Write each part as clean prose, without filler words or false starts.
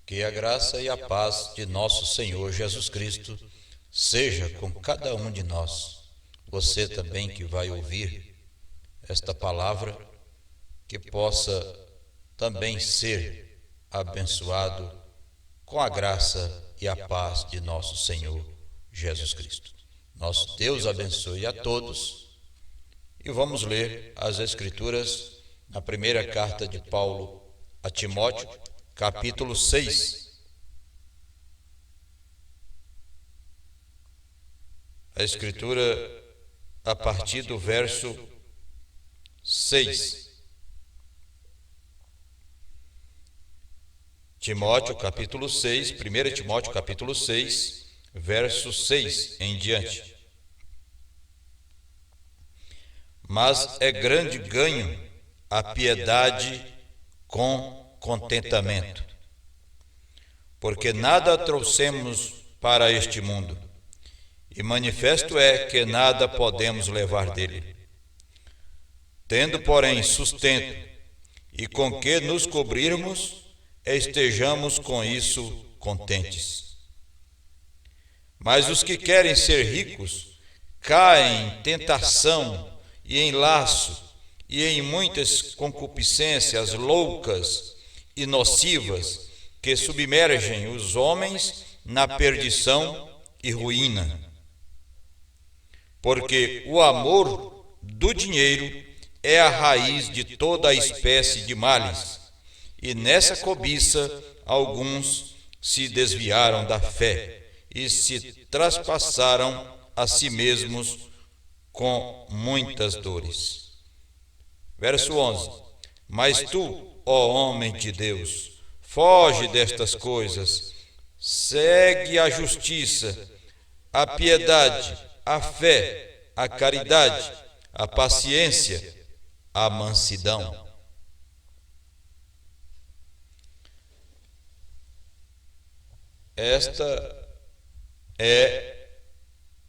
Que a graça e a paz de nosso Senhor Jesus Cristo seja com cada um de nós. Você também que vai ouvir esta palavra, que possa também ser abençoado com a graça e a paz de nosso Senhor Jesus Cristo. Nosso Deus abençoe a todos e vamos ler as Escrituras na primeira carta de Paulo a Timóteo, capítulo 6. A Escritura a partir do verso 6. Timóteo, capítulo 6, 1 Timóteo, capítulo 6, verso 6 em diante. Mas é grande ganho a piedade com contentamento, porque nada trouxemos para este mundo, e manifesto é que nada podemos levar dele. Tendo, porém, sustento e com que nos cobrirmos, estejamos com isso contentes. Mas os que querem ser ricos caem em tentação e em laço e em muitas concupiscências loucas e nocivas que submergem os homens na perdição e ruína. Porque o amor do dinheiro é a raiz de toda a espécie de males, e nessa cobiça alguns se desviaram da fé e se traspassaram a si mesmos com muitas dores. Verso 11. Mas tu, ó homem de Deus, foge destas coisas, segue a justiça, a piedade, a fé, a caridade, a paciência, a mansidão. Esta é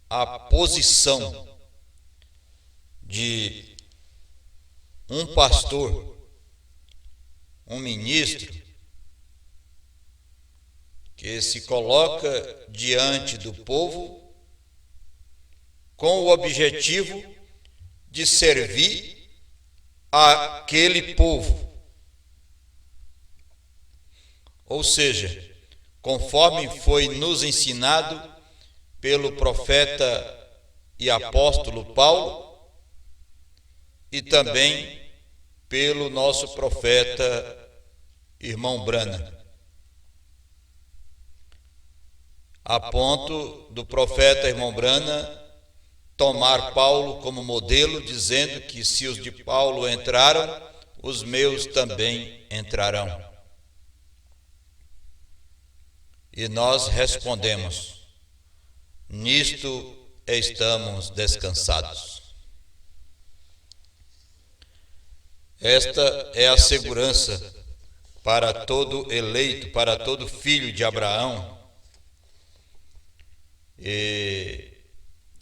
a posição de um pastor, um ministro, que se coloca diante do povo com o objetivo de servir aquele povo. Ou seja, conforme foi nos ensinado pelo profeta e apóstolo Paulo e também pelo nosso profeta irmão Branham, a ponto do profeta irmão Branham tomar Paulo como modelo, dizendo que se os de Paulo entraram, os meus também entrarão. E nós respondemos: nisto estamos descansados. Esta é a segurança para todo eleito, para todo filho de Abraão, e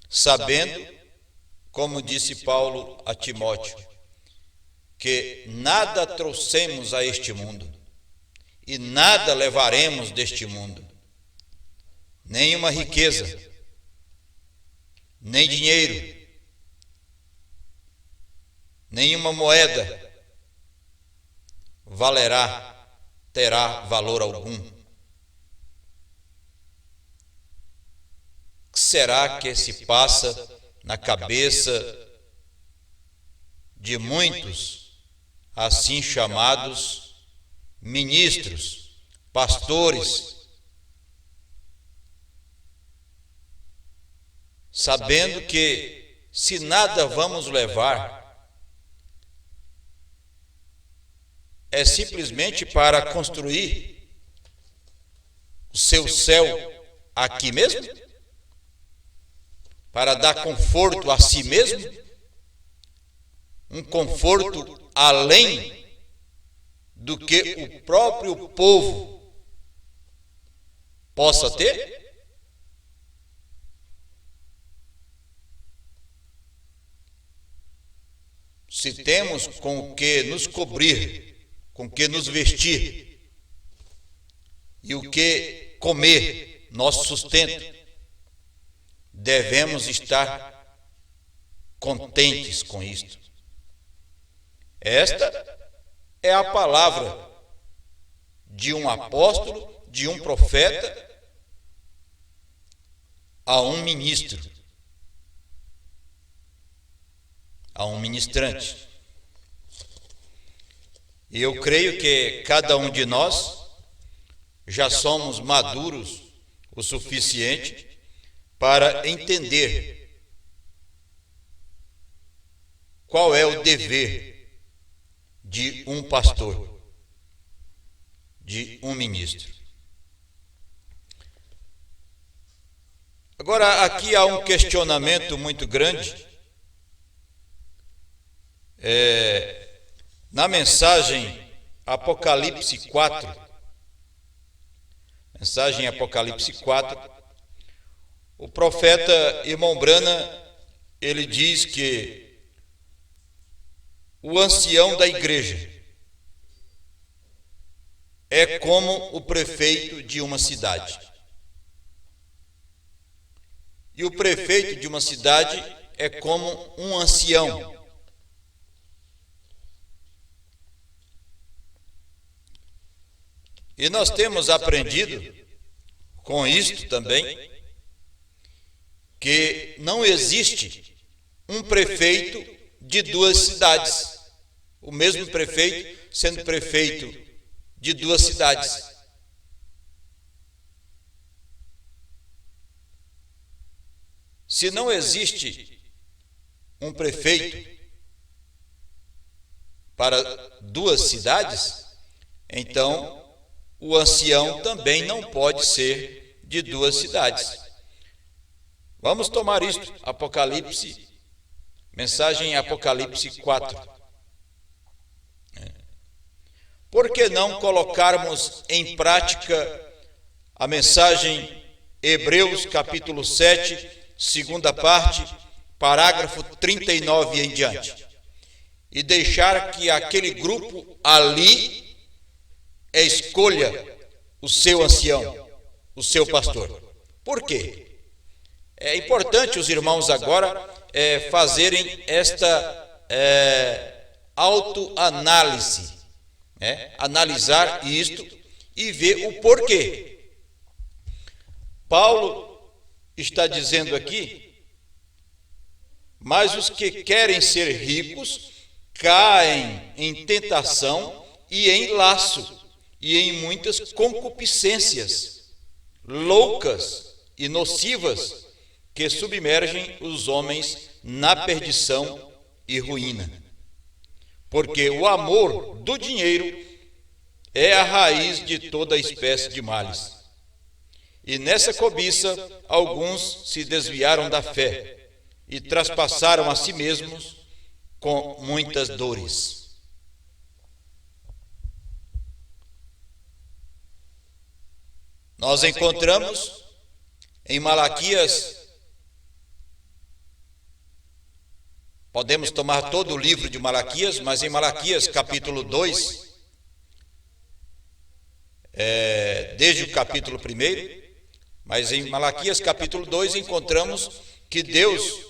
sabendo, como disse Paulo a Timóteo, que nada trouxemos a este mundo e nada levaremos deste mundo, nenhuma riqueza, nem dinheiro, nenhuma moeda terá valor algum. O que será que se passa na cabeça de muitos assim chamados ministros, pastores, sabendo que se nada vamos levar, é simplesmente para construir o seu céu aqui mesmo? Para dar conforto a si mesmo? Um conforto além do que o próprio povo possa ter? Se temos com o que nos cobrir, com o que nos vestir, e o que comer, nosso sustento, devemos estar contentes com isto. Esta é a palavra de um apóstolo, de um profeta, a um ministro, a um ministrante. E eu creio que cada um de nós já somos maduros o suficiente para entender qual é o dever de um pastor, de um ministro. Agora, aqui há um questionamento muito grande. Na mensagem Apocalipse 4, o profeta Irmão Branham, ele diz que o ancião da igreja é como o prefeito de uma cidade. E o prefeito de uma cidade é como um ancião. E nós temos aprendido com isto também que não existe um prefeito de duas cidades, o mesmo prefeito sendo prefeito de duas cidades. Se não existe um prefeito para duas cidades, então o ancião também não pode ser de duas cidades. Vamos tomar isto, Apocalipse, mensagem em Apocalipse 4. Por que não colocarmos em prática a mensagem Hebreus capítulo 7, segunda parte, parágrafo 39 em diante, e deixar que aquele grupo ali escolha o seu ancião, o seu pastor? Por quê? É importante os irmãos agora fazerem esta autoanálise, analisar isto e ver o porquê. Paulo está dizendo aqui: mas os que querem ser ricos caem em tentação e em laço e em muitas concupiscências loucas e nocivas que submergem os homens na perdição e ruína. Porque o amor do dinheiro é a raiz de toda espécie de males. E nessa cobiça alguns se desviaram da fé e traspassaram a si mesmos com muitas dores. Nós encontramos em Malaquias, podemos tomar todo o livro de Malaquias, mas em Malaquias capítulo 2, desde o capítulo 1, mas em Malaquias capítulo 2 encontramos que Deus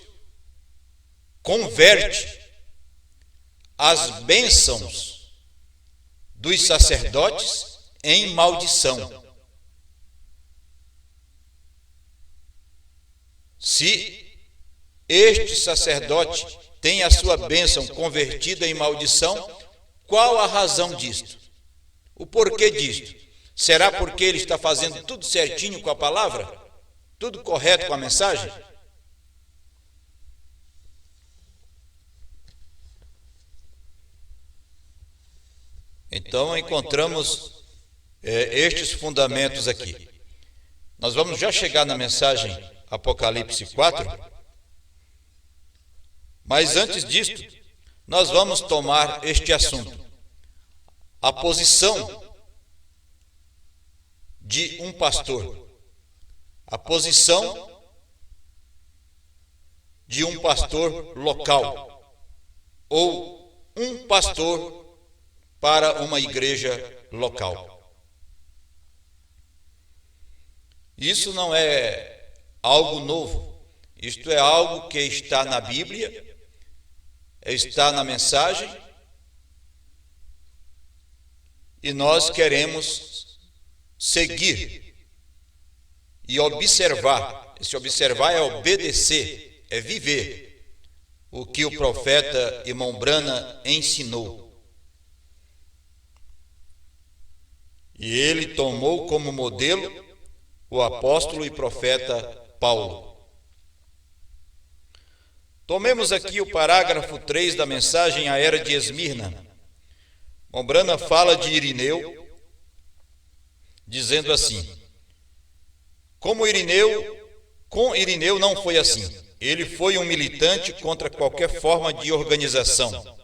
converte as bênçãos dos sacerdotes em maldição. Se este sacerdote tem a sua bênção convertida em maldição, qual a razão disto? O porquê disto? Será porque ele está fazendo tudo certinho com a palavra? Tudo correto com a mensagem? Então encontramos estes fundamentos aqui. Nós vamos já chegar na mensagem Apocalipse 4, mas antes disto, nós vamos tomar este assunto: a posição de um pastor, a posição de um pastor local, ou um pastor para uma igreja local. Isso não é algo novo, isto é algo que está na Bíblia, está na mensagem, e nós queremos seguir e observar. Esse observar é obedecer, é viver o que o profeta Irmão Brana ensinou. E ele tomou como modelo o apóstolo e profeta Paulo. Tomemos aqui o parágrafo 3 da mensagem à era de Esmirna. Irmão Brana fala de Irineu, dizendo assim: com Irineu não foi assim. Ele foi um militante contra qualquer forma de organização.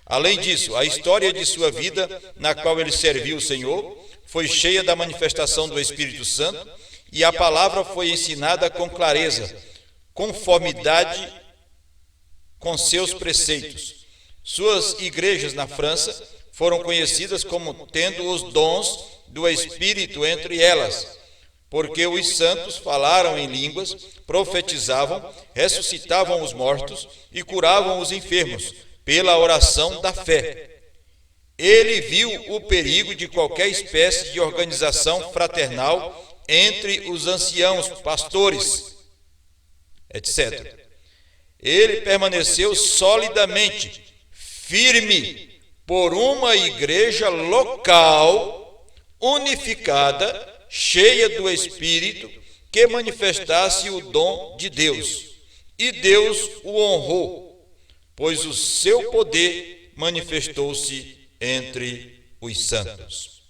Além disso, a história de sua vida, na qual ele serviu o Senhor, foi cheia da manifestação do Espírito Santo, e a palavra foi ensinada com clareza, conformidade com seus preceitos. Suas igrejas na França foram conhecidas como tendo os dons do Espírito entre elas, porque os santos falaram em línguas, profetizavam, ressuscitavam os mortos e curavam os enfermos, pela oração da fé. Ele viu o perigo de qualquer espécie de organização fraternal entre os anciãos, pastores, etc. Ele permaneceu solidamente firme por uma igreja local, unificada, cheia do Espírito, que manifestasse o dom de Deus. E Deus o honrou, pois o seu poder manifestou-se entre os santos.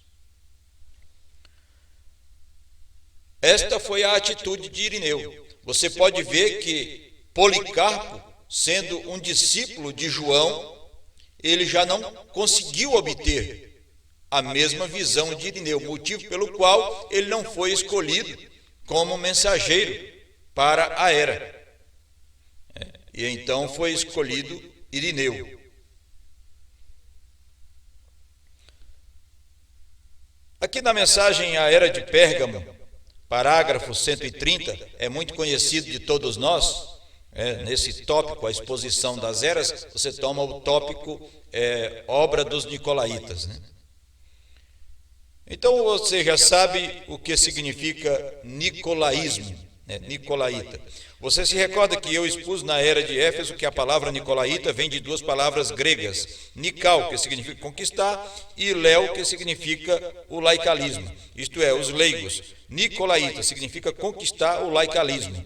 Esta foi a atitude de Irineu. Você pode ver que Policarpo, sendo um discípulo de João, ele já não conseguiu obter a mesma visão de Irineu, motivo pelo qual ele não foi escolhido como mensageiro para a era. E então foi escolhido Irineu. Aqui na mensagem à era de Pérgamo, parágrafo 130, é muito conhecido de todos nós. Nesse tópico, a exposição das eras, você toma o tópico obra dos Nicolaitas, né? Então você já sabe o que significa nicolaísmo, né? Nicolaíta. Você se recorda que eu expus na era de Éfeso que a palavra nicolaíta vem de duas palavras gregas: nikal, que significa conquistar, e leu, que significa o laicalismo, isto é, os leigos. Nicolaíta significa conquistar o laicalismo.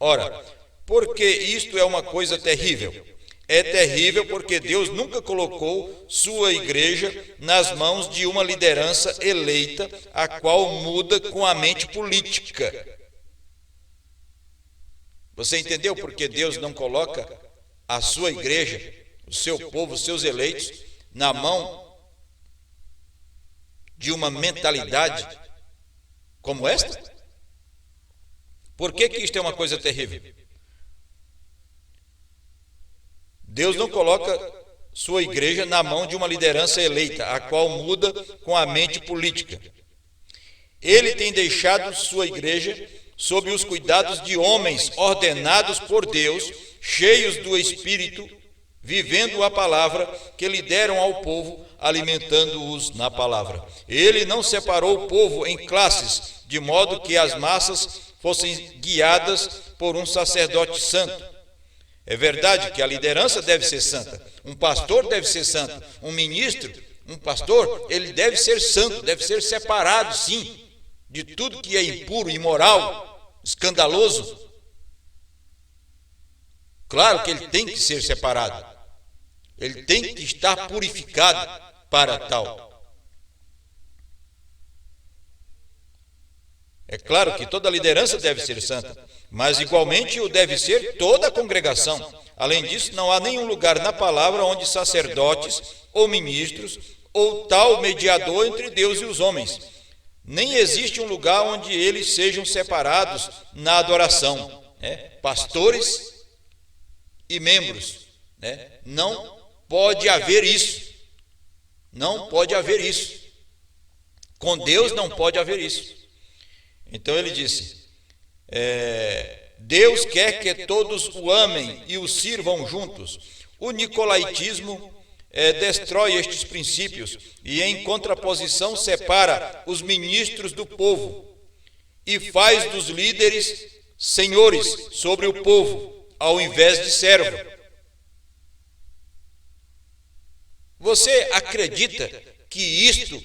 Ora, por que isto é uma coisa terrível? É terrível porque Deus nunca colocou sua igreja nas mãos de uma liderança eleita, a qual muda com a mente política. Você entendeu por que Deus não coloca a sua igreja, o seu povo, os seus eleitos, na mão de uma mentalidade como esta? Por que isto é uma coisa terrível? Deus não coloca sua igreja na mão de uma liderança eleita, a qual muda com a mente política. Ele tem deixado sua igreja sob os cuidados de homens ordenados por Deus, cheios do Espírito, vivendo a palavra que lhe deram ao povo, alimentando-os na palavra. Ele não separou o povo em classes, de modo que as massas fossem guiadas por um sacerdote santo. É verdade que a liderança deve ser santa, um pastor deve ser santo, um ministro, um pastor, ele deve ser santo, deve ser separado, sim, de tudo que é impuro, imoral, escandaloso. Claro que ele tem que ser separado, ele tem que estar purificado para tal. É claro que toda liderança deve ser santa, mas igualmente o deve ser toda a congregação. Além disso, não há nenhum lugar na palavra onde sacerdotes ou ministros ou tal mediador entre Deus e os homens. Nem existe um lugar onde eles sejam separados na adoração. Pastores e membros. Não pode haver isso. Não pode haver isso. Com Deus não pode haver isso. Então ele disse, Deus quer que todos o amem e o sirvam juntos. O nicolaítismo destrói estes princípios e, em contraposição, separa os ministros do povo e faz dos líderes senhores sobre o povo, ao invés de servo. Você acredita que isto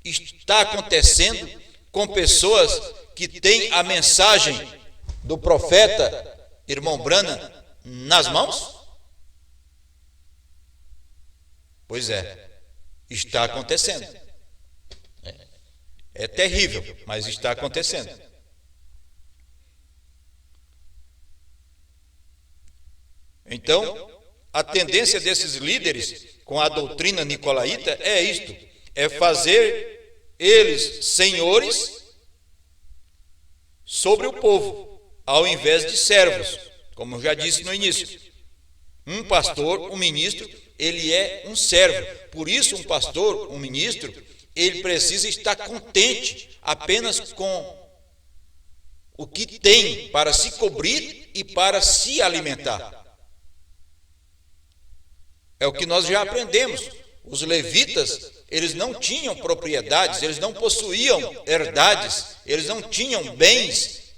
está acontecendo com pessoas que têm a mensagem do profeta irmão Branham nas mãos? Pois é, está acontecendo. É terrível, mas está acontecendo. Então, a tendência desses líderes com a doutrina nicolaíta é isto, é fazer eles senhores sobre o povo, ao invés de servos, como eu já disse no início. Um pastor, um ministro, ele é um servo. Por isso, um pastor, um ministro, ele precisa estar contente apenas com o que tem para se cobrir e para se alimentar. É o que nós já aprendemos. Os levitas, eles não tinham propriedades, eles não possuíam herdades, eles não tinham bens,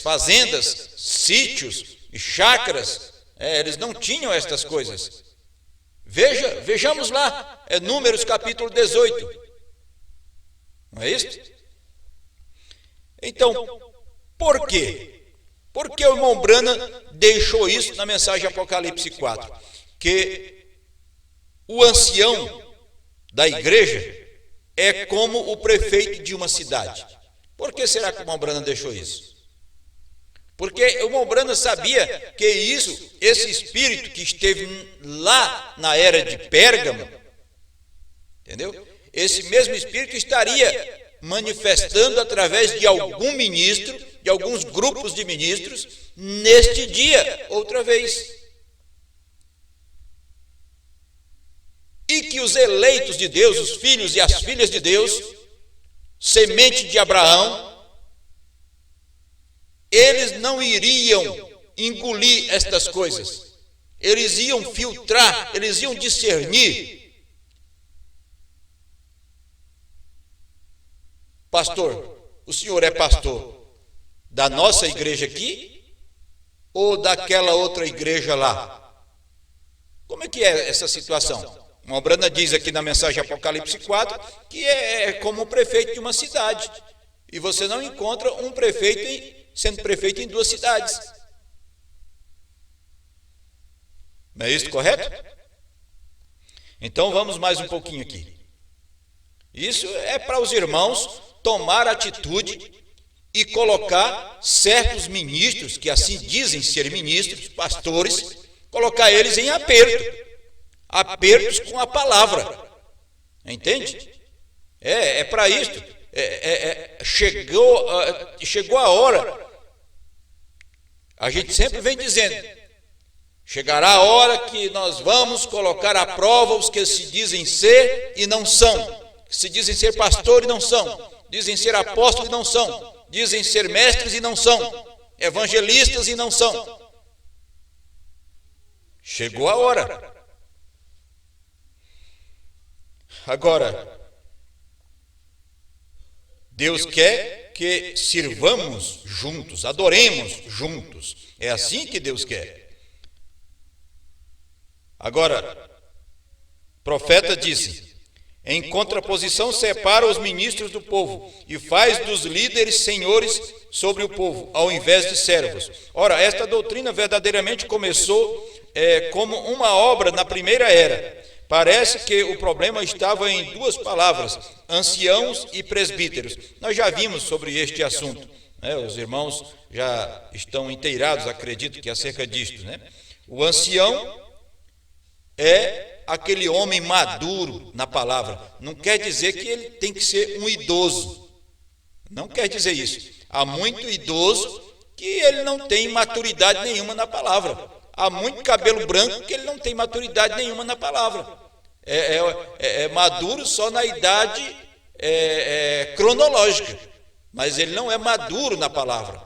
fazendas, sítios e chácaras, eles não tinham estas coisas. Vejamos lá, Números capítulo 18. Não é isso? Então, por quê? Por que o irmão Branham deixou isso na mensagem Apocalipse 4? Que o ancião da igreja é como o prefeito de uma cidade. Por que será que o irmão Branham deixou isso? Porque o irmão Branham sabia que esse espírito que esteve lá na era de Pérgamo, entendeu? Esse mesmo espírito estaria manifestando através de algum ministro, de alguns grupos de ministros, neste dia, outra vez. E que os eleitos de Deus, os filhos e as filhas de Deus, semente de Abraão, eles não iriam engolir estas coisas. Eles iam filtrar, eles iam discernir. Pastor, o senhor é pastor da nossa igreja aqui ou daquela outra igreja lá? Como é que é essa situação? O Branham diz aqui na mensagem Apocalipse 4 que é como o prefeito de uma cidade. E você não encontra um prefeito sendo prefeito em duas cidades. Não é isso correto? Então vamos mais um pouquinho aqui. Isso é para os irmãos tomar atitude e colocar certos ministros, que assim dizem ser ministros, pastores, colocar eles em apertos com a palavra. Entende? É para isto. Chegou a hora. A gente sempre vem dizendo, chegará a hora que nós vamos colocar à prova os que se dizem ser e não são, que se dizem ser pastor e não são, dizem ser apóstolos e não são, dizem ser mestres e não são, evangelistas e não são. Chegou a hora. Agora, Deus quer que sirvamos juntos, adoremos juntos. É assim que Deus quer. Agora, o profeta disse, em contraposição separa os ministros do povo e faz dos líderes senhores sobre o povo, ao invés de servos. Ora, esta doutrina verdadeiramente começou como uma obra na primeira era. Parece que o problema estava em duas palavras, anciãos e presbíteros. Nós já vimos sobre este assunto, né? Os irmãos já estão inteirados, acredito que acerca disto, né? O ancião é aquele homem maduro na palavra. Não quer dizer que ele tem que ser um idoso. Não quer dizer isso. Há muito idoso que ele não tem maturidade nenhuma na palavra. Há muito cabelo branco que ele não tem maturidade nenhuma na palavra. É maduro só na idade cronológica, mas ele não é maduro na palavra.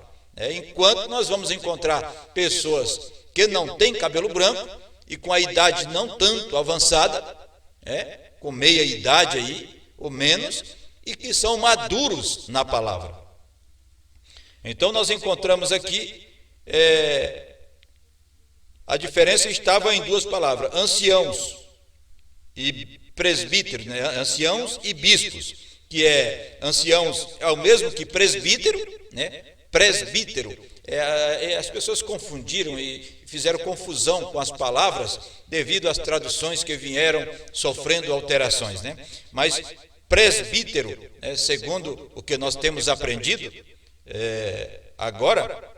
Enquanto nós vamos encontrar pessoas que não têm cabelo branco e com a idade não tanto avançada, com meia idade aí, ou menos, e que são maduros na palavra. Então nós encontramos aqui, a diferença estava em duas palavras, anciãos e presbíteros, anciãos e bispos, que anciãos é o mesmo que presbítero, presbítero, as pessoas confundiram e fizeram confusão com as palavras devido às traduções que vieram sofrendo alterações, mas presbítero, segundo o que nós temos aprendido agora,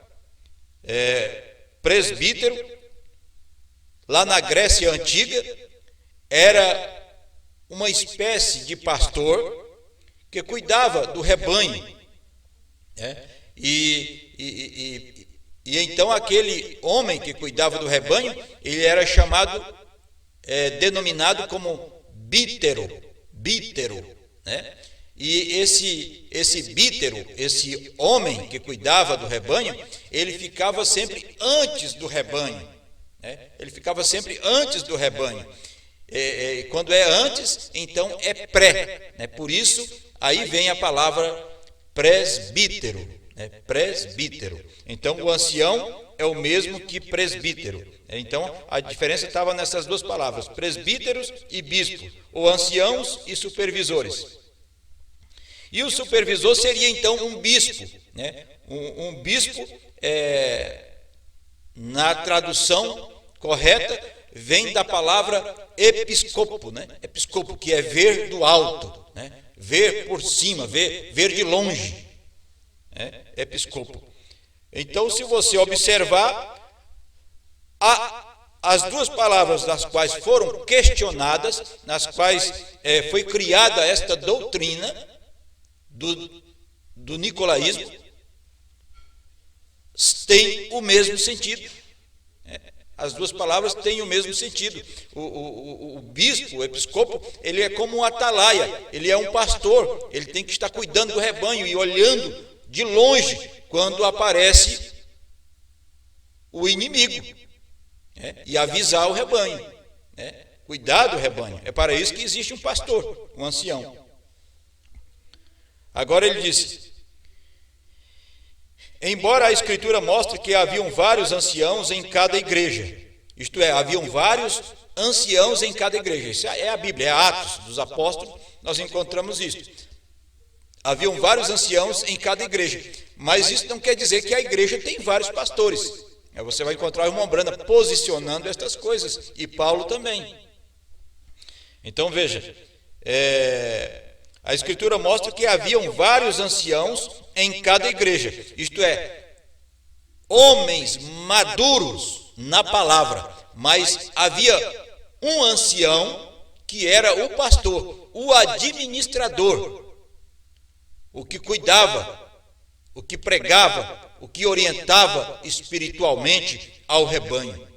presbítero, lá na Grécia Antiga, era uma espécie de pastor que cuidava do rebanho, e então aquele homem que cuidava do rebanho, ele era chamado, denominado como bítero, e esse bítero, esse homem que cuidava do rebanho, ele ficava sempre antes do rebanho, ele ficava sempre antes do rebanho. Quando é antes, então é pré, por isso aí vem a palavra presbítero, presbítero. Então o ancião é o mesmo que presbítero. Então a diferença estava nessas duas palavras, presbíteros e bispos, ou anciãos e supervisores. E o supervisor seria então um bispo, um bispo, na tradução correta, vem da palavra episcopo, episcopo, que é ver do alto, ver por cima, ver de longe, episcopo. Então, se você observar, as duas palavras das quais foram questionadas, nas quais foi criada esta doutrina do nicolaísmo, tem o mesmo sentido. As duas palavras têm o mesmo sentido. O bispo, o episcopo, ele é como um atalaia, ele é um pastor, ele tem que estar cuidando do rebanho e olhando de longe quando aparece o inimigo, e avisar o rebanho, cuidar do rebanho. É para isso que existe um pastor, um ancião. Agora ele disse: embora a Escritura mostre que haviam vários anciãos em cada igreja, isto é, haviam vários anciãos em cada igreja. Isso é a Bíblia, é Atos dos Apóstolos, nós encontramos isso. Haviam vários anciãos em cada igreja, mas isso não quer dizer que a igreja tem vários pastores. Você vai encontrar o irmão Branda posicionando estas coisas, e Paulo também. Então veja, a Escritura mostra que haviam vários anciãos em cada igreja, isto é, homens maduros na palavra, mas havia um ancião que era o pastor, o administrador, o que cuidava, o que pregava, o que orientava espiritualmente ao rebanho.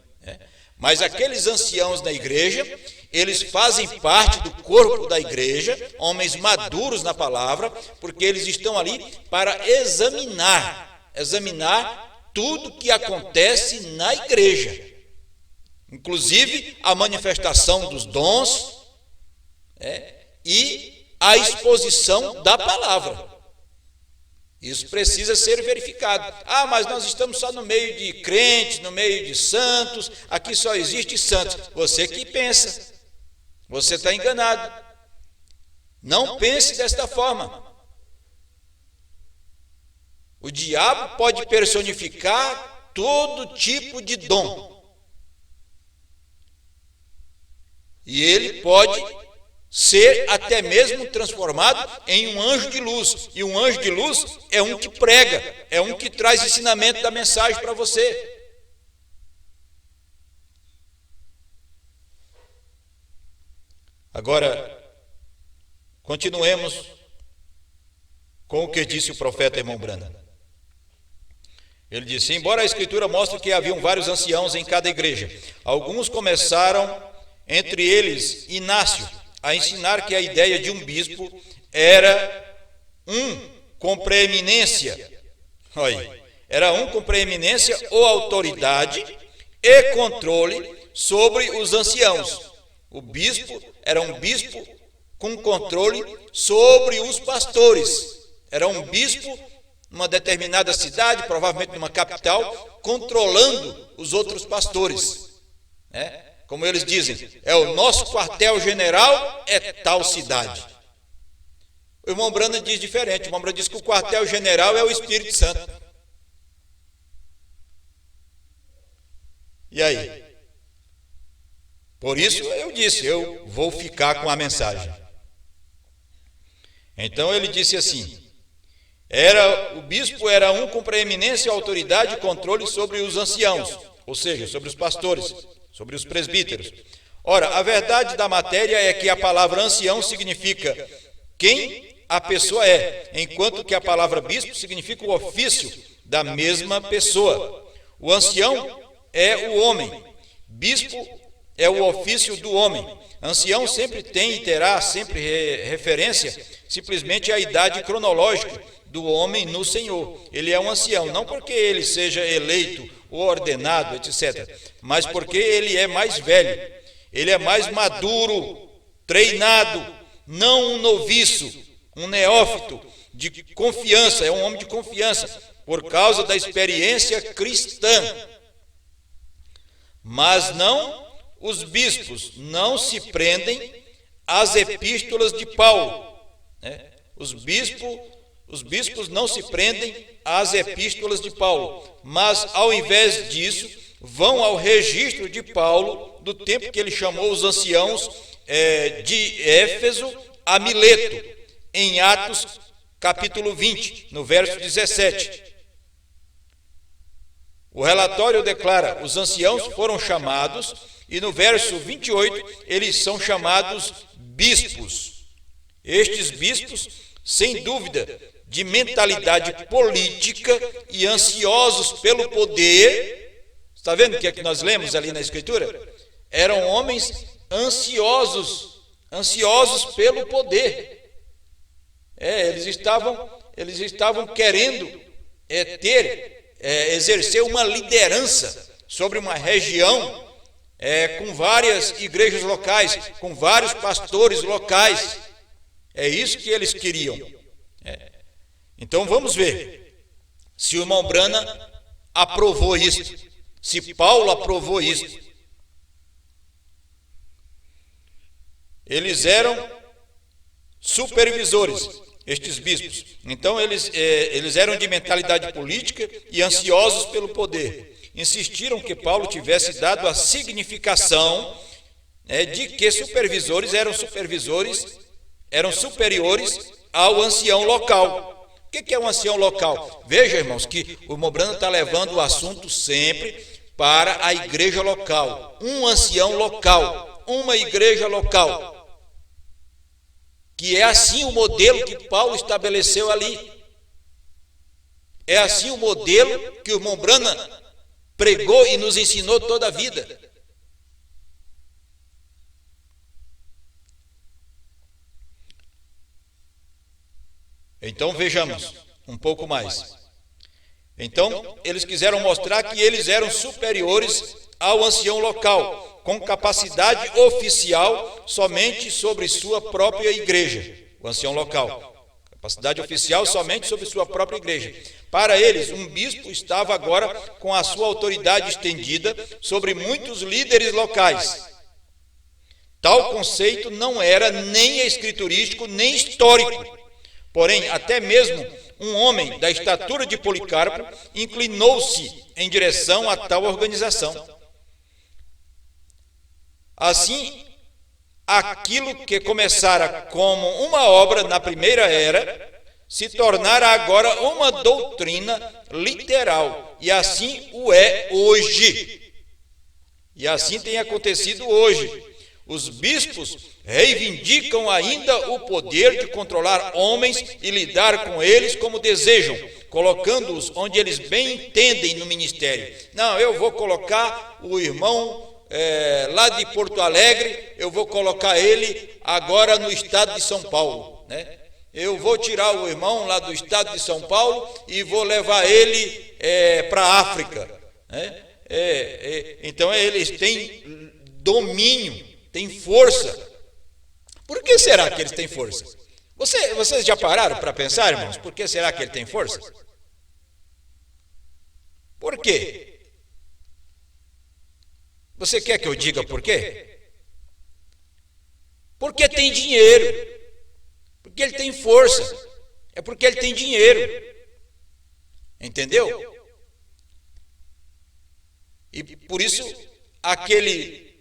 Mas aqueles anciãos da igreja, eles fazem parte do corpo da igreja, homens maduros na palavra, porque eles estão ali para examinar tudo que acontece na igreja, inclusive a manifestação dos dons, e a exposição da palavra. Isso precisa ser verificado. Mas nós estamos só no meio de crentes, no meio de santos, aqui só existe santos. Você que pensa, você está enganado. Não pense desta forma. O diabo pode personificar todo tipo de dom. E ele pode ser até mesmo transformado em um anjo de luz. E um anjo de luz é um que prega, é um que traz ensinamento da mensagem para você. Agora, continuemos com o que disse o profeta irmão Branda. Ele disse: embora a Escritura mostre que haviam vários anciãos em cada igreja, alguns começaram, entre eles Inácio, a ensinar que a ideia de um bispo era um com preeminência. Olha, era um com preeminência ou autoridade e controle sobre os anciãos. O bispo era um bispo com controle sobre os pastores. Era um bispo numa determinada cidade, provavelmente numa capital, controlando os outros pastores. Como eles dizem, é o nosso quartel-general, é tal cidade. O irmão Branham diz diferente. O irmão Branham diz que o quartel-general é o Espírito Santo. E aí? Por isso eu disse, eu vou ficar com a mensagem. Então ele disse assim: o bispo era um com preeminência, autoridade e controle sobre os anciãos, ou seja, sobre os pastores, sobre os presbíteros. Ora, a verdade da matéria é que a palavra ancião significa quem a pessoa é, enquanto que a palavra bispo significa o ofício da mesma pessoa. O ancião é o homem, bispo é o ofício do homem. Ancião sempre tem e terá sempre referência simplesmente à idade cronológica do homem no Senhor. Ele é um ancião, não porque ele seja eleito ou ordenado, etc., mas porque ele é mais velho, ele é mais maduro, treinado, não um noviço, um neófito de confiança, é um homem de confiança, por causa da experiência cristã. Mas não, os bispos não se prendem às epístolas de Paulo. Os bispos não se prendem às epístolas de Paulo, mas ao invés disso, vão ao registro de Paulo, do tempo que ele chamou os anciãos de Éfeso a Mileto, em Atos capítulo 20, no verso 17. O relatório declara: os anciãos foram chamados, e no verso 28 eles são chamados bispos. Estes bispos, sem dúvida, de mentalidade política e ansiosos pelo poder. Está vendo o que é que nós lemos ali na Escritura? Eram homens ansiosos pelo poder. Eles estavam querendo exercer uma liderança sobre uma região com várias igrejas locais, com vários pastores locais. É isso que eles queriam. Então vamos ver se o irmão Branham aprovou isso, se Paulo aprovou isso. Eles eram supervisores, estes bispos. Então eles eram de mentalidade política e ansiosos pelo poder. Insistiram que Paulo tivesse dado a significação de que supervisores eram superiores ao ancião local. O que é um ancião local? Veja, irmãos, que o irmão Branham está levando o assunto sempre para a igreja local. Um ancião local, uma igreja local. Que é assim o modelo que Paulo estabeleceu ali. É assim o modelo que o irmão Branham pregou e nos ensinou toda a vida. Então vejamos um pouco mais. Então eles quiseram mostrar que eles eram superiores ao ancião local, com capacidade oficial somente sobre sua própria igreja. O ancião local, capacidade oficial somente sobre sua própria igreja. Para eles, um bispo estava agora com a sua autoridade estendida sobre muitos líderes locais. Tal conceito não era nem escriturístico nem histórico. Porém, até mesmo um homem da estatura de Policarpo inclinou-se em direção a tal organização. Assim, aquilo que começara como uma obra na primeira era, se tornara agora uma doutrina literal. E assim o é hoje. E assim tem acontecido hoje. Os bispos reivindicam ainda o poder de controlar homens e lidar com eles como desejam, colocando-os onde eles bem entendem no ministério. Não, eu vou colocar o irmão lá de Porto Alegre, eu vou colocar ele agora no estado de São Paulo, eu vou tirar o irmão lá do estado de São Paulo e vou levar ele para a África. Então eles têm domínio, têm força. Por que será que eles têm força? Vocês já pararam para pensar, irmãos? Por que será que ele tem força? Por quê? Você quer que eu diga por quê? Porque tem dinheiro. Porque ele tem força. É porque ele tem dinheiro. Entendeu? E por isso, aquele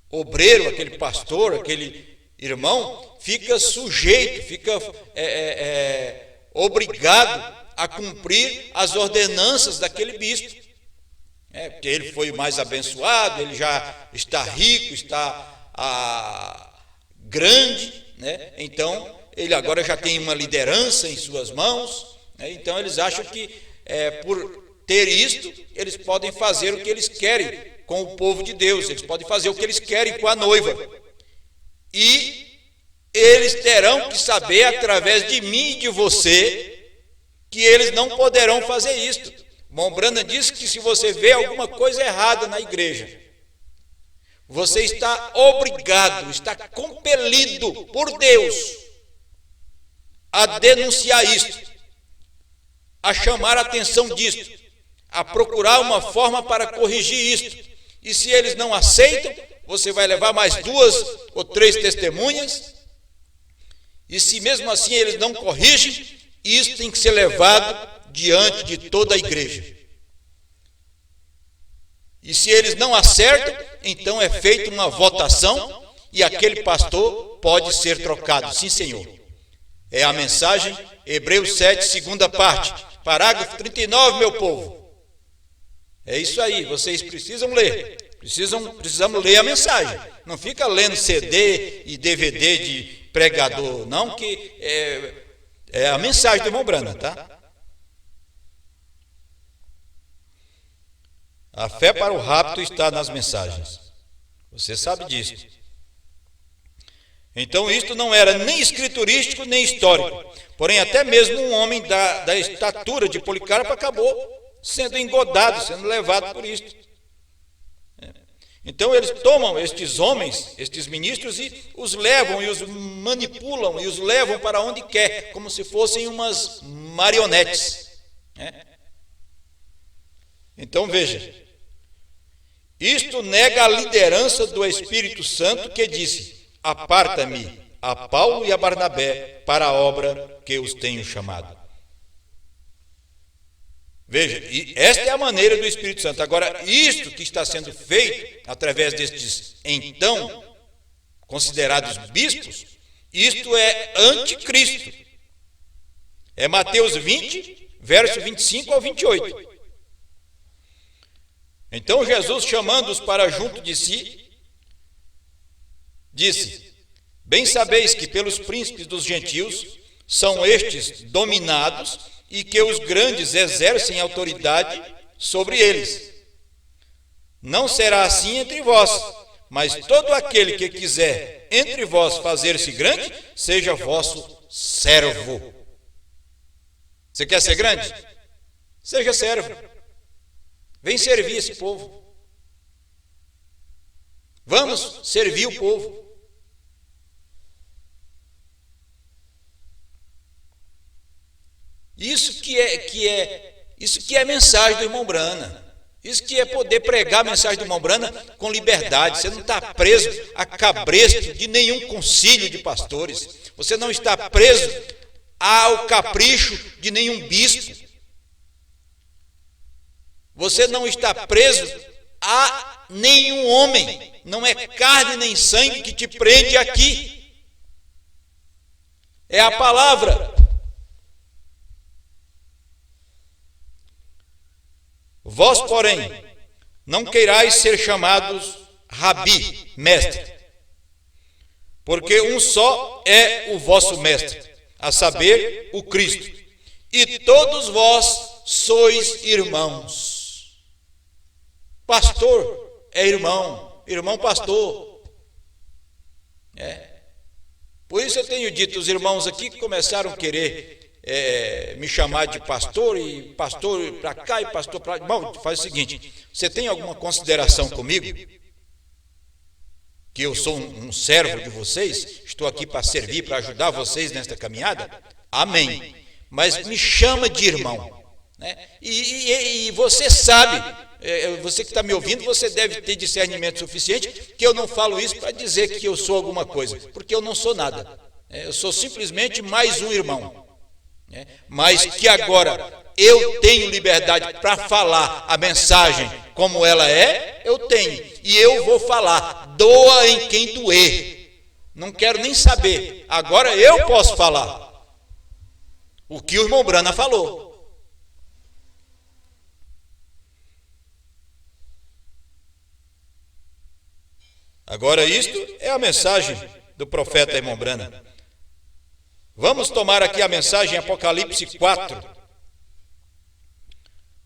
obreiro, aquele pastor, aquele irmão, fica sujeito, fica obrigado a cumprir as ordenanças daquele bispo. Porque ele foi o mais abençoado, ele já está rico, está grande, né? Então ele agora já tem uma liderança em suas mãos, né? Então eles acham que por ter isto, eles podem fazer o que eles querem com o povo de Deus, eles podem fazer o que eles querem com a noiva. E eles terão que saber, através de mim e de você, que eles não poderão fazer isto. Mombrana diz que se você vê alguma coisa errada na igreja, você está obrigado, está compelido por Deus a denunciar isto, a chamar a atenção disto, a procurar uma forma para corrigir isto. E se eles não aceitam, você vai levar mais 2 ou 3 testemunhas. E se mesmo assim eles não corrigem, isso tem que ser levado diante de toda a igreja. E se eles não acertam, então é feita uma votação e aquele pastor pode ser trocado. Sim, Senhor. É a mensagem, Hebreus 7, segunda parte, parágrafo 39, meu povo. É isso aí, vocês precisam ler. Precisamos ler a mensagem. Não fica lendo CD e DVD de pregador, não, que é a mensagem do irmão Branham, tá? A fé para o rapto está nas mensagens. Você sabe disso. Então, isto não era nem escriturístico, nem histórico. Porém, até mesmo um homem da estatura de Policarpo acabou sendo engodado, sendo levado por isto. Então, eles tomam estes homens, estes ministros, e os levam, e os manipulam, e os levam para onde quer, como se fossem umas marionetes. Então, veja. Isto nega a liderança do Espírito Santo, que disse: aparta-me a Paulo e a Barnabé para a obra que os tenho chamado. Veja, e esta é a maneira do Espírito Santo. Agora, isto que está sendo feito através destes então considerados bispos, isto é anticristo. É Mateus 20, verso 25 ao 28. Então Jesus, chamando-os para junto de si, disse: bem sabeis que pelos príncipes dos gentios são estes dominados e que os grandes exercem autoridade sobre eles. Não será assim entre vós, mas todo aquele que quiser entre vós fazer-se grande, seja vosso servo. Você quer ser grande? Seja servo. Vem servir esse povo. Vamos servir o povo. Isso que é a mensagem do irmão Branham. Isso que é poder pregar a mensagem do irmão Branham com liberdade. Você não está preso a cabresto de nenhum concílio de pastores. Você não está preso ao capricho de nenhum bispo. Você não está preso a nenhum homem. Não é carne nem sangue que te prende aqui. É a palavra. Vós, porém, não queirais ser chamados rabi, mestre, porque um só é o vosso mestre, a saber, o Cristo. E todos vós sois irmãos. Pastor é irmão, irmão pastor. Por isso eu tenho dito, os irmãos aqui que começaram a querer me chamar de pastor, e pastor para cá e pastor para lá. Bom, faz o seguinte, você tem alguma consideração comigo? Que eu sou um servo de vocês? Estou aqui para servir, para ajudar vocês nesta caminhada? Amém. Mas me chama de irmão. Né? E você sabe, você que está me ouvindo, você deve ter discernimento suficiente, que eu não falo isso para dizer que eu sou alguma coisa, porque eu não sou nada. Eu sou simplesmente mais um irmão. Mas que agora eu tenho liberdade para falar a mensagem como ela é, eu tenho. E eu vou falar, doa em quem doer. Não quero nem saber. Agora eu posso falar o que o irmão Brana falou. Agora isto é a mensagem do profeta irmão Brana. Vamos tomar aqui a mensagem Apocalipse 4,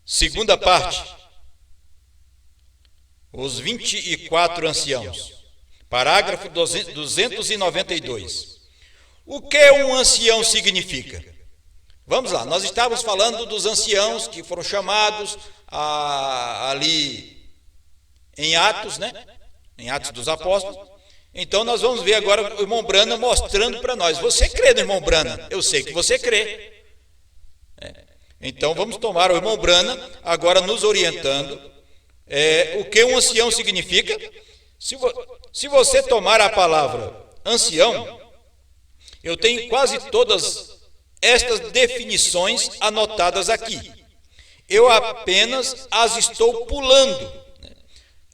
segunda parte, os 24 anciãos, parágrafo 292. O que um ancião significa? Vamos lá, nós estávamos falando dos anciãos que foram chamados ali em Atos, né? Em Atos dos Apóstolos. Então nós vamos ver agora o irmão Brana mostrando para nós. Você crê no irmão Brana? Eu sei que você crê. Então vamos tomar o irmão Brana agora nos orientando. O que um ancião significa? Se você tomar a palavra ancião, eu tenho quase todas estas definições anotadas aqui. Eu apenas as estou pulando.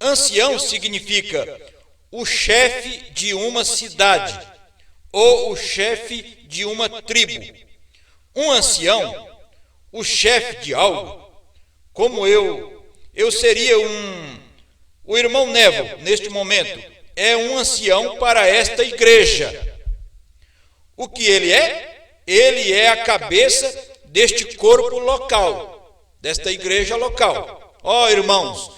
Ancião significa o chefe de uma cidade ou o chefe de uma tribo. Um ancião, o chefe de algo, como eu seria o irmão Nevo, neste momento, é um ancião para esta igreja. O que ele é? Ele é a cabeça deste corpo local, desta igreja local. Ó, irmãos,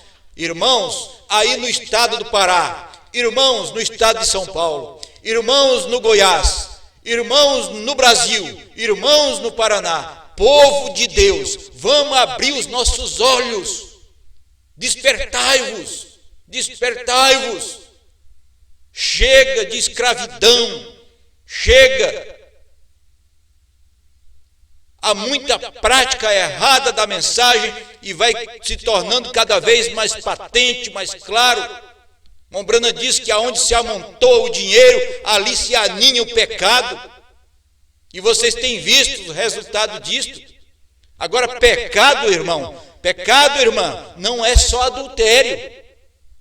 aí no estado do Pará, irmãos no estado de São Paulo, irmãos no Goiás, irmãos no Brasil, irmãos no Paraná, povo de Deus, vamos abrir os nossos olhos, despertai-vos, despertai-vos, chega de escravidão, chega. Há muita prática errada da mensagem e vai se tornando cada vez mais patente, mais claro. Irmão Brana diz que aonde se amontou o dinheiro, ali se aninha o pecado. E vocês têm visto o resultado disto. Agora, pecado, irmão, pecado, irmã, não é só adultério.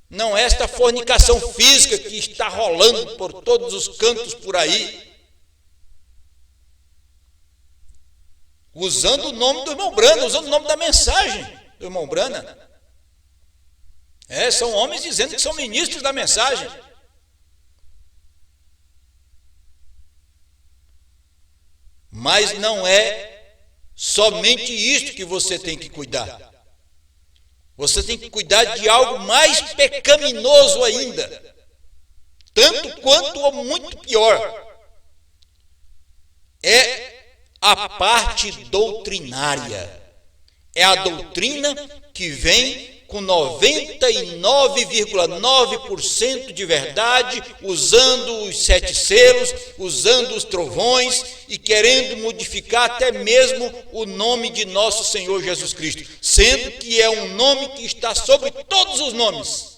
Não é esta fornicação física que está rolando por todos os cantos por aí. Usando o nome do irmão Brana, usando o nome da mensagem do irmão Brana. São homens dizendo que são ministros da mensagem. Mas não é somente isto que você tem que cuidar. Você tem que cuidar de algo mais pecaminoso ainda. Tanto quanto ou muito pior. É a parte doutrinária. É a doutrina que vem com 99,9% de verdade, usando os 7 selos, usando os trovões e querendo modificar até mesmo o nome de nosso Senhor Jesus Cristo, sendo que é um nome que está sobre todos os nomes.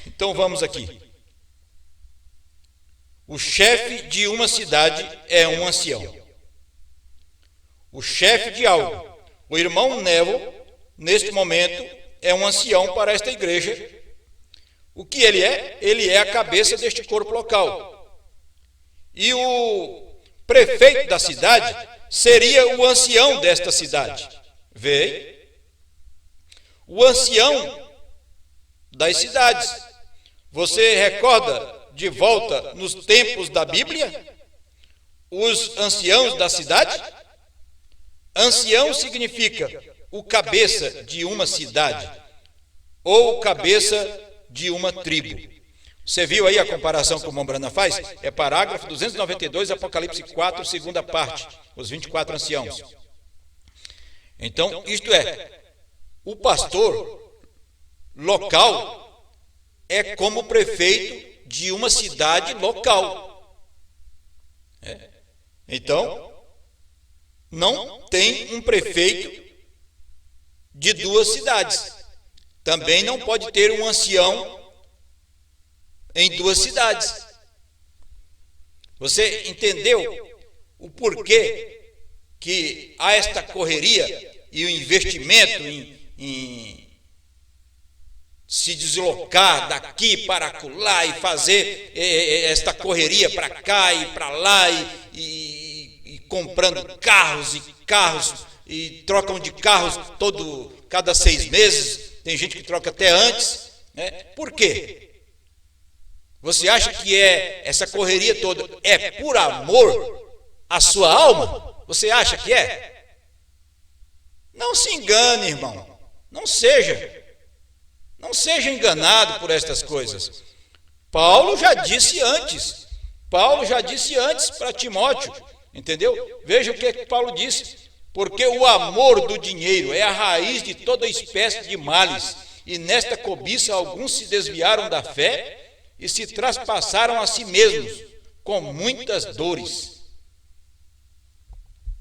Então vamos aqui. O chefe de uma cidade é um ancião. O chefe de algo. O irmão Nevo, neste momento, é um ancião para esta igreja. O que ele é? Ele é a cabeça deste corpo local. E o prefeito da cidade seria o ancião desta cidade. Vê? O ancião das cidades. Você recorda de volta nos tempos da Bíblia? Os anciãos da cidade? Ancião significa o cabeça de uma cidade ou cabeça de uma tribo. Você viu aí a comparação que o Mombrana faz? É parágrafo 292, Apocalipse 4, segunda parte, os 24 anciãos. Então, isto é, o pastor local é como o prefeito de uma cidade local. Então, não tem um prefeito de duas cidades. Também não pode ter um ancião em duas cidades. Você entendeu o porquê que há esta correria e o investimento em se deslocar daqui para acolá e fazer esta correria para cá e para lá e comprando carros e trocam de carros cada 6 meses, tem gente que troca até antes, né? Por quê? Você acha que essa correria toda é por amor à sua alma? Você acha que é? Não se engane, irmão. Não seja enganado por estas coisas. Paulo já disse antes para Timóteo, entendeu? Veja o que Paulo disse: porque o amor do dinheiro é a raiz de toda espécie de males, e nesta cobiça alguns se desviaram da fé e se traspassaram a si mesmos com muitas dores.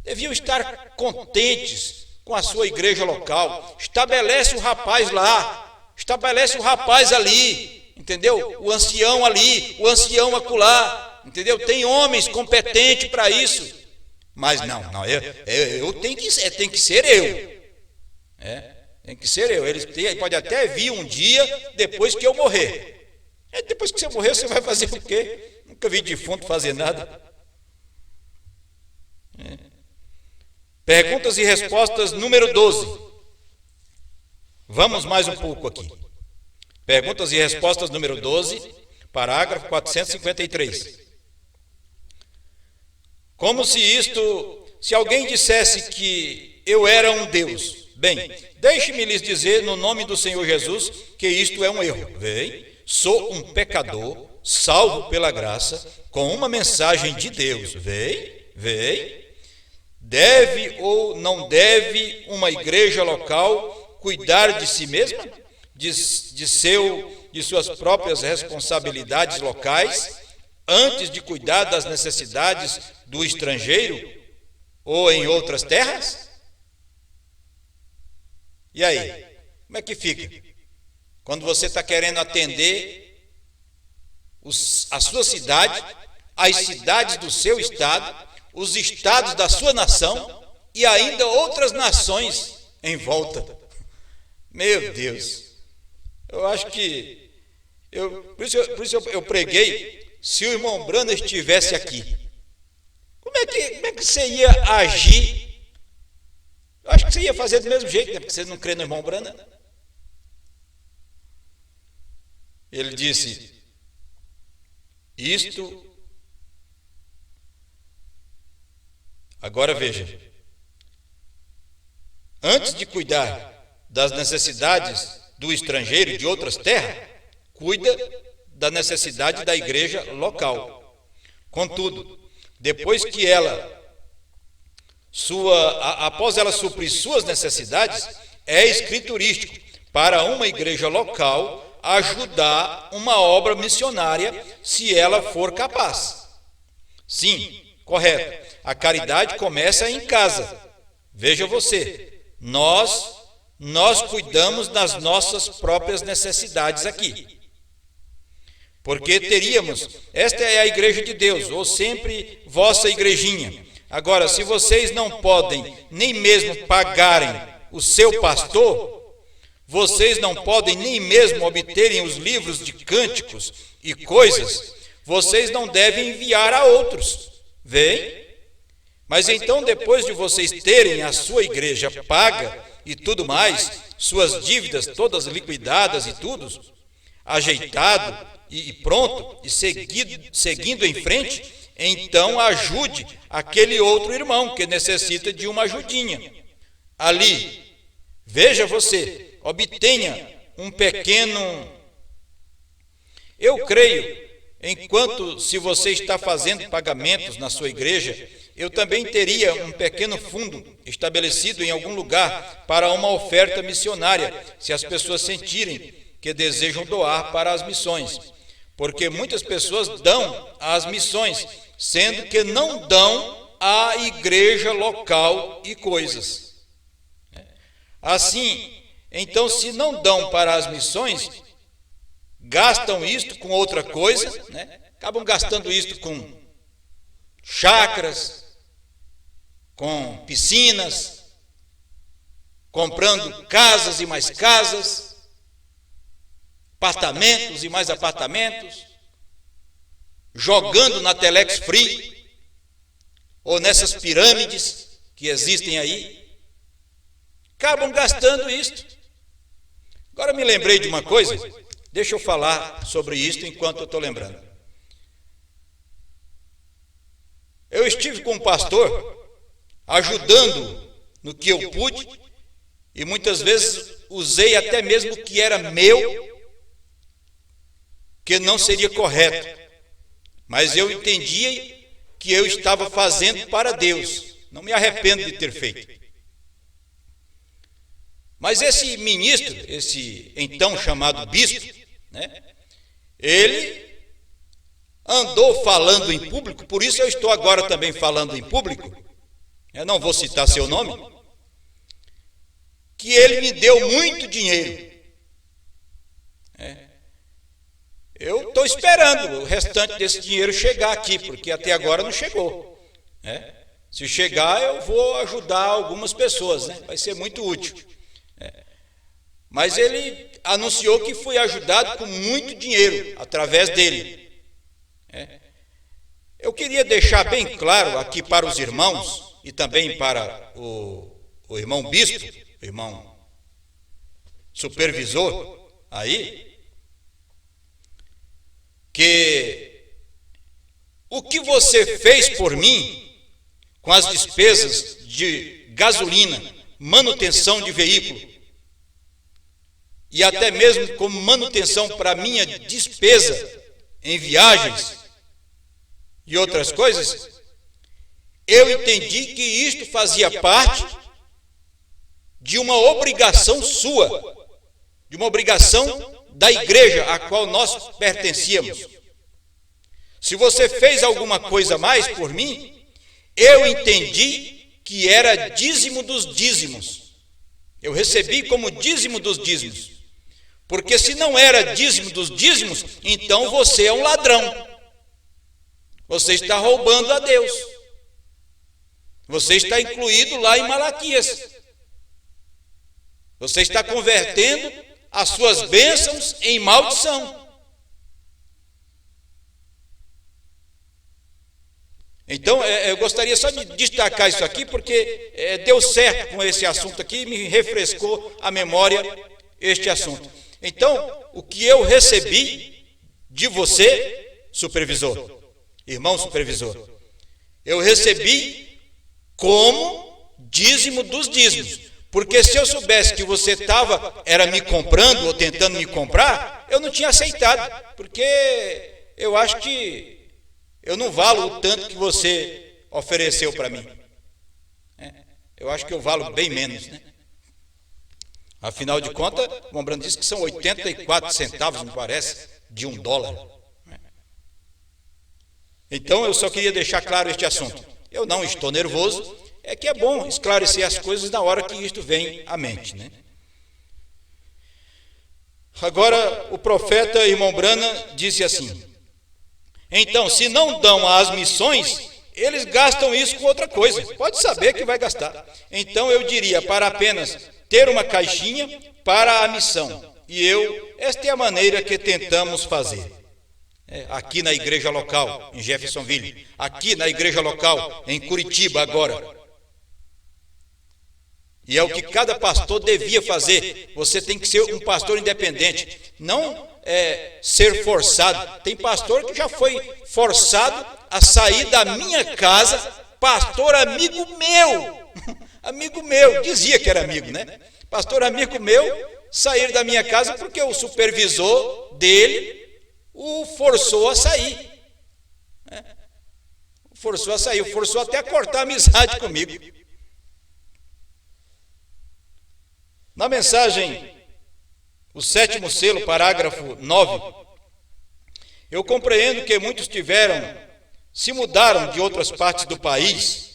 Deviam estar contentes com a sua igreja local. Estabelece o rapaz lá, estabelece o rapaz ali, entendeu? O ancião ali, o ancião acolá, entendeu? Tem homens competentes para isso. Mas não, eu tenho que ser, tem que ser eu. Tem que ser eu. Ele pode até vir um dia depois que eu morrer. Depois que você morrer, você vai fazer o quê? Nunca vi defunto fazer nada. Perguntas e respostas número 12. Vamos mais um pouco aqui. Perguntas e respostas número 12, parágrafo 453. Como se alguém dissesse que eu era um Deus. Bem, deixe-me lhes dizer no nome do Senhor Jesus que isto é um erro. Bem, sou um pecador, salvo pela graça, com uma mensagem de Deus. Vem. Deve ou não deve uma igreja local cuidar de si mesma? De suas próprias responsabilidades locais, antes de cuidar das necessidades do estrangeiro ou em outras terras? E aí, como é que fica? Quando você está querendo atender a sua cidade, as cidades do seu estado, os estados da sua nação e ainda outras nações em volta. Meu Deus, eu acho que por isso eu preguei. Se o irmão Brana estivesse aqui, como é que você ia agir? Eu acho que você ia fazer do mesmo jeito, né? Porque você não crê no irmão Brana. Ele disse: isto. Agora veja, antes de cuidar das necessidades do estrangeiro e de outras terras, cuida da necessidade da igreja local. Contudo, depois que após ela suprir suas necessidades, é escriturístico para uma igreja local ajudar uma obra missionária, se ela for capaz. Sim, correto. A caridade começa em casa. Veja você, nós cuidamos das nossas próprias necessidades aqui. Porque esta é a igreja de Deus, ou sempre vossa igrejinha. Agora, se vocês não podem nem mesmo pagarem o seu pastor, vocês não podem nem mesmo obterem os livros de cânticos e coisas, vocês não devem enviar a outros. Vem? Mas então, depois de vocês terem a sua igreja paga e tudo mais, suas dívidas todas liquidadas e tudo, ajeitado e pronto, e seguindo em frente, então ajude aquele outro irmão que necessita de uma ajudinha. Ali, veja você, obtenha um pequeno Eu creio, enquanto se você está fazendo pagamentos na sua igreja, eu também teria um pequeno fundo estabelecido em algum lugar para uma oferta missionária, se as pessoas sentirem que desejam doar para as missões. Porque muitas pessoas dão às missões, sendo que não dão à igreja local e coisas. Assim, então, se não dão para as missões, gastam isto com outra coisa, acabam gastando isto com chácaras, com piscinas, comprando casas e mais casas, apartamentos e mais apartamentos, jogando na Telex Free, ou nessas pirâmides que existem aí, acabam gastando isto. Agora me lembrei de uma coisa, deixa eu falar sobre isto enquanto eu estou lembrando. Eu estive com um pastor, ajudando no que eu pude, e muitas vezes usei até mesmo o que era meu, que não seria correto, mas eu entendia que eu estava fazendo para Deus, não me arrependo de ter feito. Mas esse ministro, esse então chamado bispo, ele andou falando em público, por isso eu estou agora também falando em público, eu não vou citar seu nome, que ele me deu muito dinheiro. Eu estou esperando o restante desse dinheiro chegar aqui, porque até agora não chegou. Se chegar, eu vou ajudar algumas pessoas, vai ser muito útil. Mas ele anunciou que foi ajudado com muito dinheiro através dele. Eu queria deixar bem claro aqui para os irmãos e também para o irmão bispo, o irmão supervisor aí, que o que você fez por mim com as despesas de gasolina, manutenção de veículo e até mesmo como manutenção para minha despesa em viagens e outras coisas, eu entendi que isto fazia parte de uma obrigação sua, de uma obrigação da igreja a qual nós pertencíamos. Se você fez alguma coisa mais por mim, eu entendi que era dízimo dos dízimos. Eu recebi como dízimo dos dízimos. Porque se não era dízimo dos dízimos, então você é um ladrão. Você está roubando a Deus. Você está incluído lá em Malaquias. Você está convertendo as suas bênçãos em maldição. Então, eu gostaria só de destacar isso aqui, porque deu certo com esse assunto aqui, me refrescou a memória este assunto. Então, o que eu recebi de você, supervisor, irmão supervisor, eu recebi como dízimo dos dízimos. Porque se eu soubesse que você era me comprando ou tentando me comprar, eu não tinha aceitado. Porque eu acho que eu não valo o tanto que você ofereceu para mim. Eu acho que eu valo bem menos, Afinal de contas, o irmão Brando disse que são 84 centavos, me parece, de $1. Então, eu só queria deixar claro este assunto. Eu não estou nervoso, é que é bom esclarecer as coisas na hora que isto vem à mente, Agora, o profeta irmão Brana disse assim: então, se não dão às missões, eles gastam isso com outra coisa. Pode saber que vai gastar. Então, eu diria para apenas ter uma caixinha para a missão. E esta é a maneira que tentamos fazer. Aqui na igreja local, em Jeffersonville. Aqui na igreja local, em Curitiba agora. E é o que cada pastor devia fazer. Você tem que ser um pastor independente. Não ser forçado. Tem pastor que já foi forçado a sair da minha casa. Pastor amigo meu. Amigo meu. Dizia que era amigo, Pastor amigo meu. Sair da minha casa porque o supervisor dele o forçou a sair. Forçou a sair, forçou até a cortar a amizade comigo. Na mensagem, o 7º selo, parágrafo 9, eu compreendo que muitos se mudaram de outras partes do país,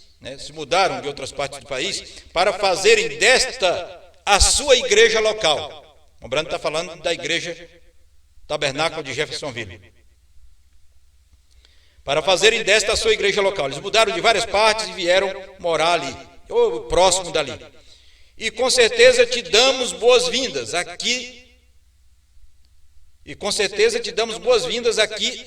para fazerem desta a sua igreja local. O Brando está falando da igreja Tabernáculo de Jeffersonville. Para fazerem desta a sua igreja local. Eles mudaram de várias partes e vieram morar ali, ou próximo dali. E com certeza te damos boas-vindas aqui.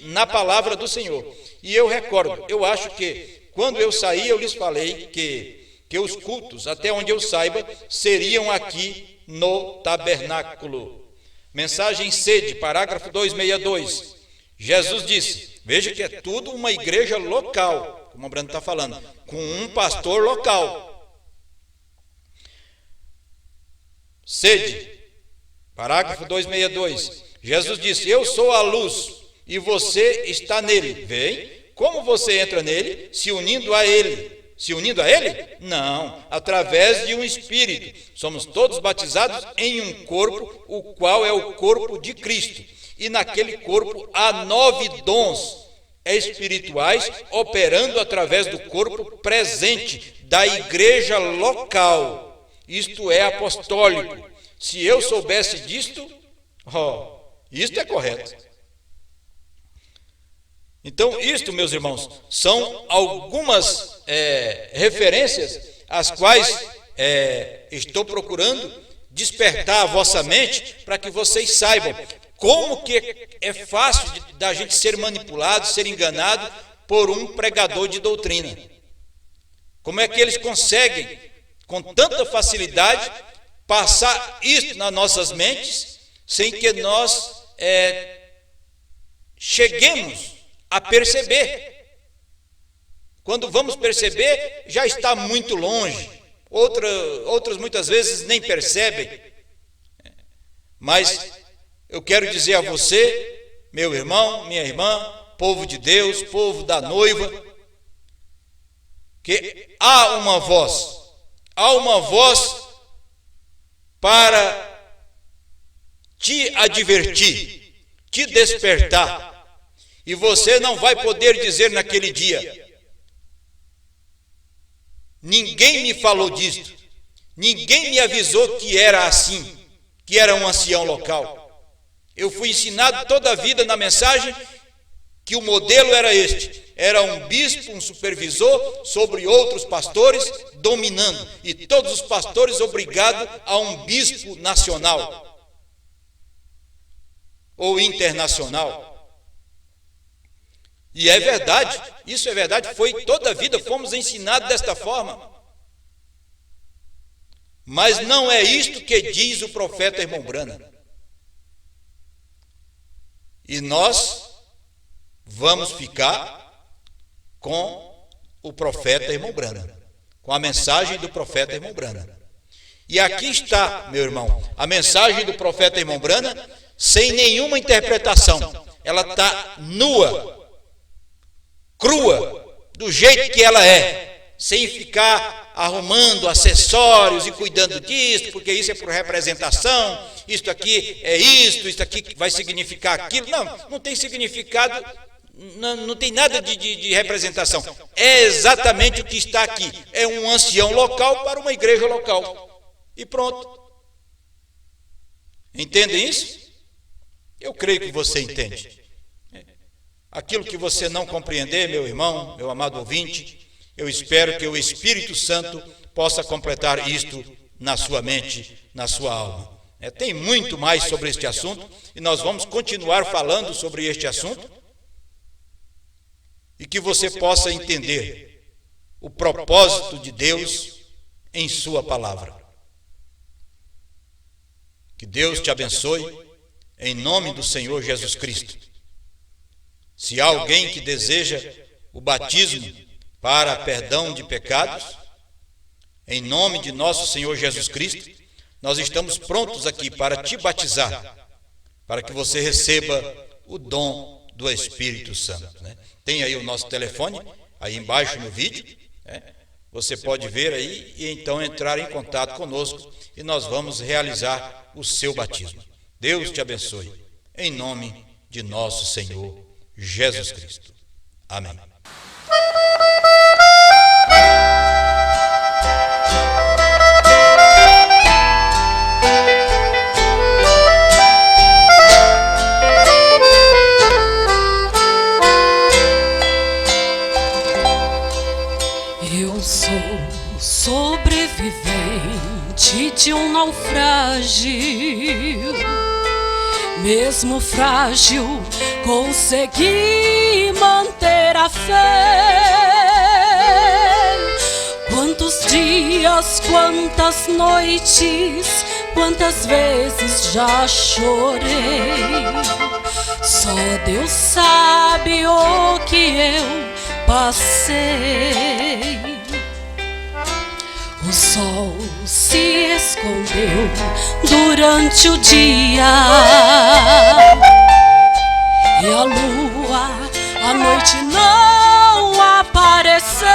Na palavra do Senhor. E eu recordo, eu acho que quando eu saí, eu lhes falei que os cultos, até onde eu saiba, seriam aqui no tabernáculo. Mensagem sede, parágrafo 262. Jesus disse, veja que é tudo uma igreja local, como o Brando está falando, com um pastor local. Sede, parágrafo 262. Jesus disse, eu sou a luz e você está nele. Vem, como você entra nele? Se unindo a ele? Não, através de um espírito. Somos todos batizados em um corpo, o qual é o corpo de Cristo. E naquele corpo há 9 dons espirituais operando através do corpo presente da igreja local. Isto é apostólico. Se eu soubesse disto, isto é correto. Então, isto, meus irmãos, são algumas referências às quais estou procurando despertar a vossa mente para que vocês saibam como que é fácil da gente ser manipulado, ser enganado por um pregador de doutrina. Como é que eles conseguem, com tanta facilidade, passar isso nas nossas mentes, sem que nós cheguemos a perceber. Quando vamos perceber, já está muito longe. Outras muitas vezes nem percebem. Mas eu quero dizer a você, meu irmão, minha irmã, povo de Deus, povo da noiva, que há uma voz para te advertir, te despertar. E você não vai poder dizer naquele dia, ninguém me falou disto, ninguém me avisou que era assim, que era um ancião local. Eu fui ensinado toda a vida na mensagem que o modelo era este, era um bispo, um supervisor sobre outros pastores dominando, e todos os pastores obrigados a um bispo nacional ou internacional. E é verdade, isso é verdade, foi toda a vida, fomos ensinados desta forma. Mas não é isto que diz o profeta Irmão Branham. E nós vamos ficar com o profeta Irmão Branham, com a mensagem do profeta Irmão Branham. E aqui está, meu irmão, a mensagem do profeta Irmão Branham, sem nenhuma interpretação. Ela está nua, crua, do jeito que ela é, sem ficar arrumando acessórios e cuidando disso, porque isso é por representação, isto aqui é isto aqui vai significar aquilo. Não tem significado, não tem nada de representação. É exatamente o que está aqui. É um ancião local para uma igreja local. E pronto. Entendem isso? Eu creio que você entende. Aquilo que você não compreender, meu irmão, meu amado ouvinte, eu espero que o Espírito Santo possa completar isto na sua mente, na sua alma. Tem muito mais sobre este assunto e nós vamos continuar falando sobre este assunto e que você possa entender o propósito de Deus em sua palavra. Que Deus te abençoe em nome do Senhor Jesus Cristo. Se há alguém que deseja o batismo para perdão de pecados, em nome de nosso Senhor Jesus Cristo, nós estamos prontos aqui para te batizar, para que você receba o dom do Espírito Santo, né? Tem aí o nosso telefone, aí embaixo no vídeo, né? Você pode ver aí e então entrar em contato conosco e nós vamos realizar o seu batismo. Deus te abençoe, em nome de nosso Senhor Jesus Cristo. Amém. Eu sou sobrevivente de um naufrágio. Mesmo frágil, consegui manter a fé. Quantos dias, quantas noites, quantas vezes já chorei. Só Deus sabe o que eu passei. O sol se escondeu durante o dia e a lua à noite não apareceu.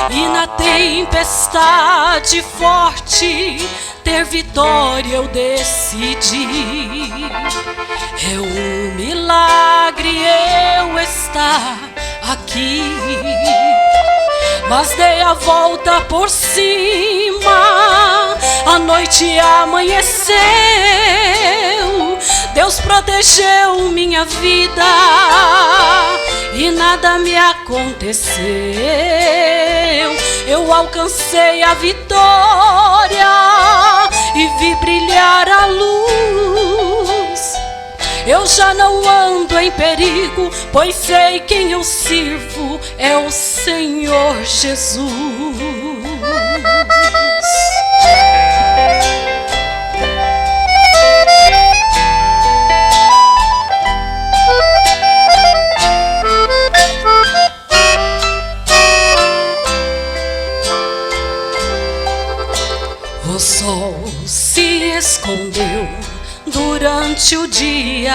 E na tempestade forte ter vitória eu decidi. É um milagre eu estar aqui. Mas dei a volta por cima, a noite amanheceu. Deus protegeu minha vida e nada me aconteceu. Eu alcancei a vitória e vi brilhar a luz. Eu já não ando em perigo, pois sei quem eu sirvo, é o Senhor Jesus. O sol se escondeu durante o dia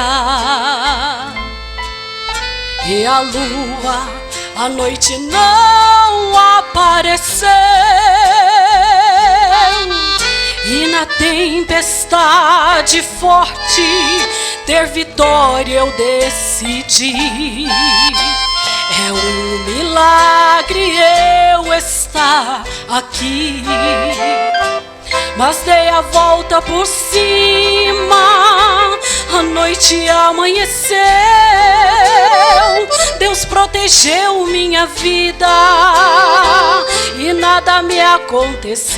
e a lua à noite não apareceu. E na tempestade forte ter vitória eu decidi. É um milagre eu estar aqui. Mas dei a volta por cima, a noite amanheceu. Deus protegeu minha vida e nada me aconteceu.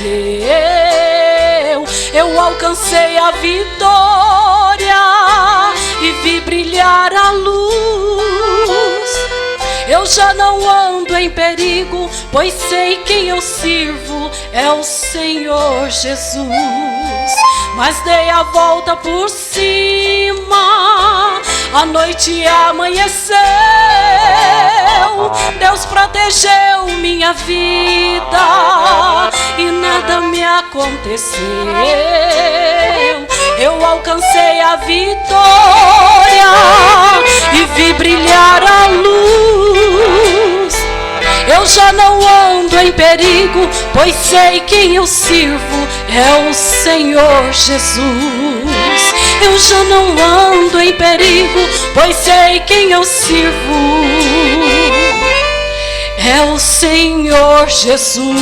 Eu alcancei a vitória e vi brilhar a luz. Eu já não ando em perigo, pois sei quem eu sirvo, é o Senhor Jesus. Mas dei a volta por cima, a noite amanheceu. Deus protegeu minha vida e nada me aconteceu. Eu alcancei a vitória e vi brilhar a luz. Eu já não ando em perigo, pois sei quem eu sirvo, é o Senhor Jesus. Eu já não ando em perigo, pois sei quem eu sirvo, é o Senhor Jesus.